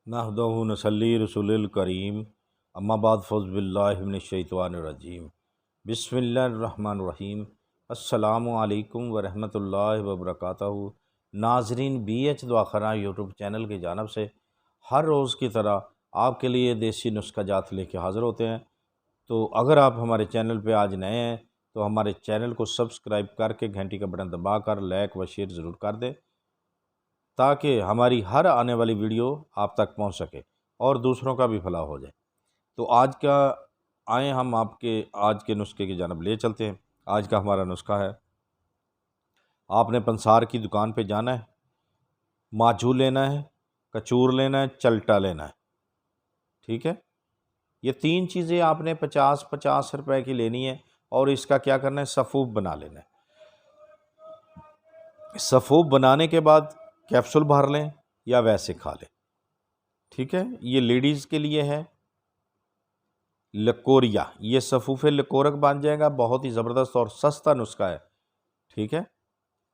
نحمدہ نصلی رسول الکریم اما بعد فاعوذ باللہ من الشیطان الرجیم بسم اللہ الرحمن الرحیم السلام علیکم ورحمۃ اللہ وبرکاتہ۔ ناظرین، بی ایچ دعاخانہ یوٹیوب چینل کی جانب سے ہر روز کی طرح آپ کے لیے دیسی نسخہ جات لے کے حاضر ہوتے ہیں۔ تو اگر آپ ہمارے چینل پہ آج نئے ہیں تو ہمارے چینل کو سبسکرائب کر کے گھنٹی کا بٹن دبا کر لائک و شیئر ضرور کر دیں تاکہ ہماری ہر آنے والی ویڈیو آپ تک پہنچ سکے اور دوسروں کا بھی فلاح ہو جائے۔ تو آئیں ہم آپ کے آج کے نسخے کی جانب لے چلتے ہیں۔ آج کا ہمارا نسخہ ہے، آپ نے پنسار کی دکان پہ جانا ہے، ماجھو لینا ہے، کچور لینا ہے، چلٹا لینا ہے، ٹھیک ہے۔ یہ تین چیزیں آپ نے 50 روپے کی لینی ہے اور اس کا کیا کرنا ہے، سفوف بنا لینا ہے۔ سفوف بنانے کے بعد کیپسول بھر لیں یا ویسے کھا لیں، ٹھیک ہے۔ یہ لیڈیز کے لیے ہے لکوریا، یہ سفوف لکورک بن جائے گا، بہت ہی زبردست اور سستا نسخہ ہے، ٹھیک ہے۔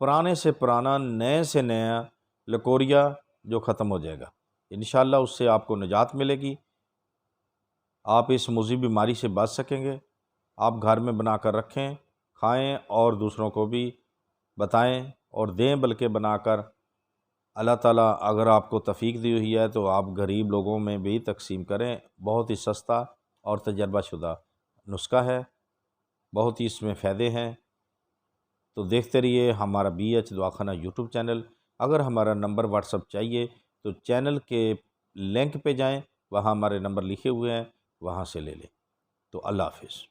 پرانے سے پرانا، نئے سے نیا لکوریا جو ختم ہو جائے گا انشاءاللہ، اس سے آپ کو نجات ملے گی، آپ اس مضر بیماری سے بچ سکیں گے۔ آپ گھر میں بنا کر رکھیں، کھائیں اور دوسروں کو بھی بتائیں اور دیں، بلکہ بنا کر اللہ تعالیٰ اگر آپ کو توفیق دی ہوئی ہے تو آپ غریب لوگوں میں بھی تقسیم کریں۔ بہت ہی سستا اور تجربہ شدہ نسخہ ہے، بہت ہی اس میں فائدے ہیں۔ تو دیکھتے رہیے ہمارا بی ایچ دعاخانہ یوٹیوب چینل۔ اگر ہمارا نمبر واٹس اپ چاہیے تو چینل کے لنک پہ جائیں، وہاں ہمارے نمبر لکھے ہوئے ہیں، وہاں سے لے لیں۔ تو اللہ حافظ۔